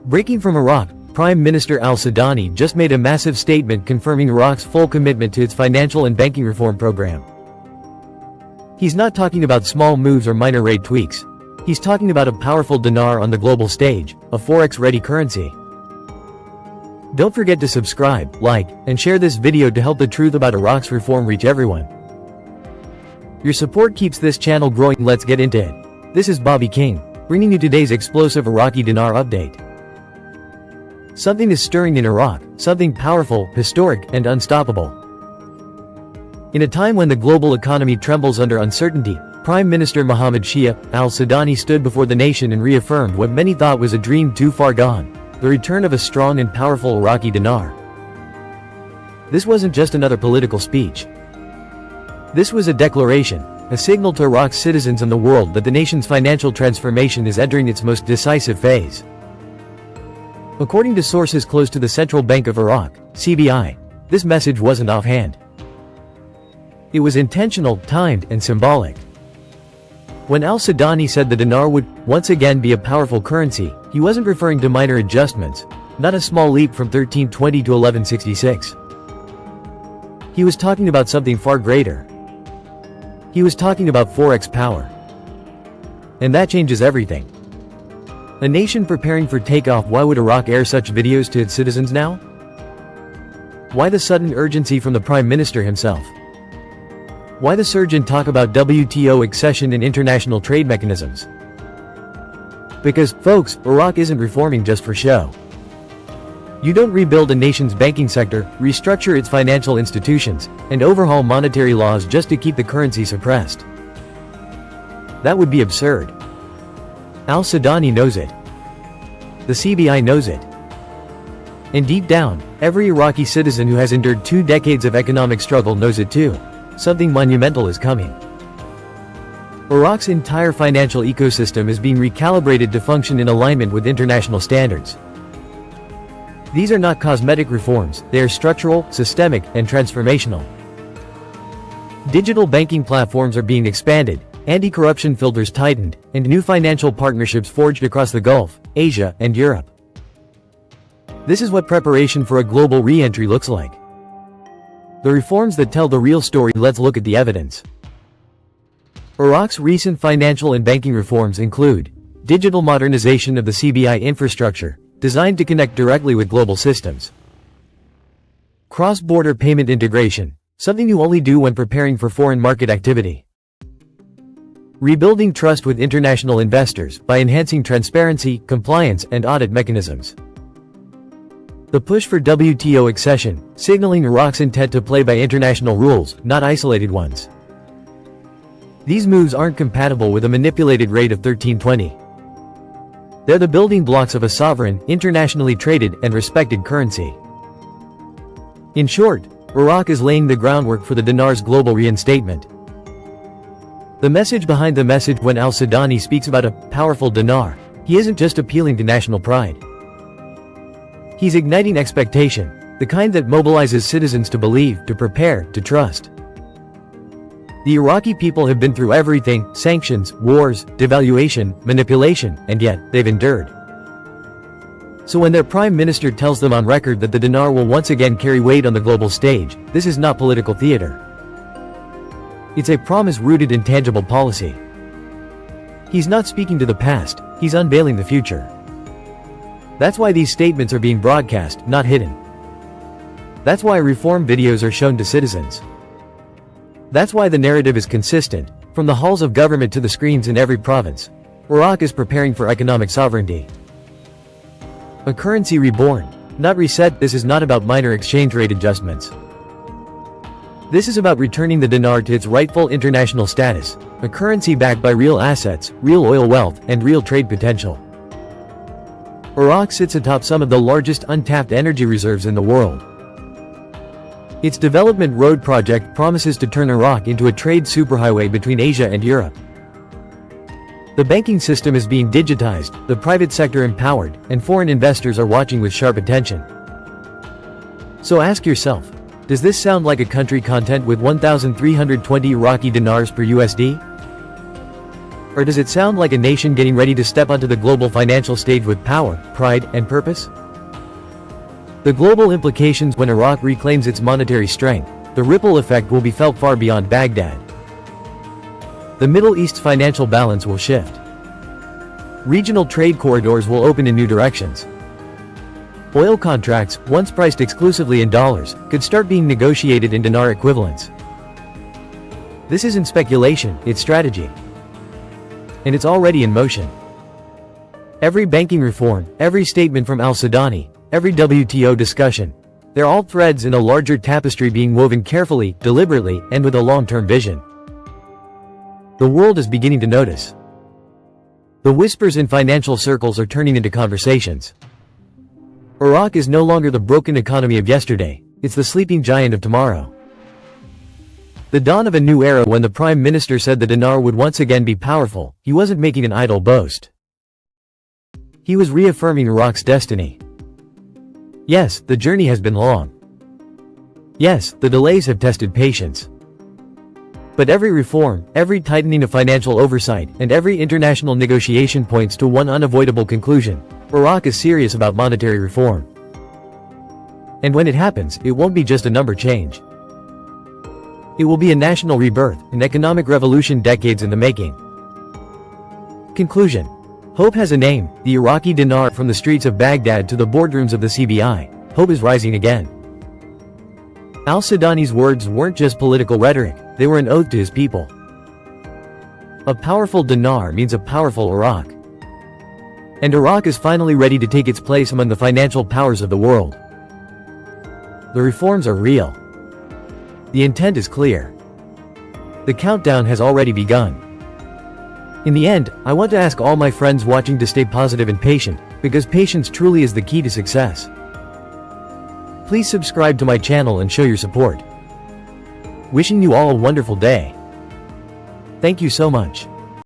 Breaking from Iraq, Prime Minister Al-Sudani just made a massive statement confirming Iraq's full commitment to its financial and banking reform program. He's not talking about small moves or minor rate tweaks. He's talking about a powerful dinar on the global stage, a forex-ready currency. Don't forget to subscribe, like, and share this video to help the truth about Iraq's reform reach everyone. Your support keeps this channel growing. Let's get into it. This is Bobby King, bringing you today's explosive Iraqi dinar update. Something is stirring in Iraq, something powerful, historic, and unstoppable. In a time when the global economy trembles under uncertainty, Prime Minister Mohammed Shia Al-Sudani stood before the nation and reaffirmed what many thought was a dream too far gone: the return of a strong and powerful Iraqi dinar. This wasn't just another political speech. This was a declaration, a signal to Iraq's citizens and the world that the nation's financial transformation is entering its most decisive phase. According to sources close to the Central Bank of Iraq, CBI, this message wasn't offhand. It was intentional, timed, and symbolic. When Al-Sudani said the dinar would once again be a powerful currency, he wasn't referring to minor adjustments, not a small leap from 1320 to 1166. He was talking about something far greater. He was talking about forex power. And that changes everything. A nation preparing for takeoff. Why would Iraq air such videos to its citizens now? Why the sudden urgency from the Prime Minister himself? Why the surge in talk about WTO accession and international trade mechanisms? Because, folks, Iraq isn't reforming just for show. You don't rebuild a nation's banking sector, restructure its financial institutions, and overhaul monetary laws just to keep the currency suppressed. That would be absurd. Al-Sudani knows it. The CBI knows it. And deep down, every Iraqi citizen who has endured 2 decades of economic struggle knows it too. Something monumental is coming. Iraq's entire financial ecosystem is being recalibrated to function in alignment with international standards. These are not cosmetic reforms, they are structural, systemic, and transformational. Digital banking platforms are being expanded, anti-corruption filters tightened, and new financial partnerships forged across the Gulf, Asia, and Europe. This is what preparation for a global re-entry looks like. The reforms that tell the real story. Let's look at the evidence. Iraq's recent financial and banking reforms include digital modernization of the CBI infrastructure, designed to connect directly with global systems. Cross-border payment integration, something you only do when preparing for foreign market activity. Rebuilding trust with international investors by enhancing transparency, compliance, and audit mechanisms. The push for WTO accession, signaling Iraq's intent to play by international rules, not isolated ones. These moves aren't compatible with a manipulated rate of 1320. They're the building blocks of a sovereign, internationally traded, and respected currency. In short, Iraq is laying the groundwork for the dinar's global reinstatement. The message behind the message: when Al-Sudani speaks about a powerful dinar, he isn't just appealing to national pride. He's igniting expectation, the kind that mobilizes citizens to believe, to prepare, to trust. The Iraqi people have been through everything: sanctions, wars, devaluation, manipulation, and yet, they've endured. So when their prime minister tells them on record that the dinar will once again carry weight on the global stage, this is not political theater. It's a promise rooted in tangible policy. He's not speaking to the past, he's unveiling the future. That's why these statements are being broadcast, not hidden. That's why reform videos are shown to citizens. That's why the narrative is consistent, from the halls of government to the screens in every province. Iraq is preparing for economic sovereignty. A currency reborn, not reset. This is not about minor exchange rate adjustments. This is about returning the dinar to its rightful international status, a currency backed by real assets, real oil wealth, and real trade potential. Iraq sits atop some of the largest untapped energy reserves in the world. Its development road project promises to turn Iraq into a trade superhighway between Asia and Europe. The banking system is being digitized, the private sector empowered, and foreign investors are watching with sharp attention. So ask yourself, does this sound like a country content with 1,320 Iraqi dinars per USD? Or does it sound like a nation getting ready to step onto the global financial stage with power, pride, and purpose? The global implications when Iraq reclaims its monetary strength, the ripple effect will be felt far beyond Baghdad. The Middle East's financial balance will shift. Regional trade corridors will open in new directions. Oil contracts, once priced exclusively in dollars, could start being negotiated in dinar equivalents. This isn't speculation, it's strategy. And it's already in motion. Every banking reform, every statement from Al-Sudani, every WTO discussion, they're all threads in a larger tapestry being woven carefully, deliberately, and with a long-term vision. The world is beginning to notice. The whispers in financial circles are turning into conversations. Iraq is no longer the broken economy of yesterday, it's the sleeping giant of tomorrow. The dawn of a new era. When the Prime Minister said the dinar would once again be powerful, he wasn't making an idle boast. He was reaffirming Iraq's destiny. Yes, the journey has been long. Yes, the delays have tested patience. But every reform, every tightening of financial oversight, and every international negotiation points to one unavoidable conclusion: Iraq is serious about monetary reform. And when it happens, it won't be just a number change. It will be a national rebirth, an economic revolution decades in the making. Conclusion. Hope has a name, the Iraqi dinar. From the streets of Baghdad to the boardrooms of the CBI, hope is rising again. Al-Sudani's words weren't just political rhetoric, they were an oath to his people. A powerful dinar means a powerful Iraq. And Iraq is finally ready to take its place among the financial powers of the world. The reforms are real. The intent is clear. The countdown has already begun. In the end, I want to ask all my friends watching to stay positive and patient, because patience truly is the key to success. Please subscribe to my channel and show your support. Wishing you all a wonderful day. Thank you so much.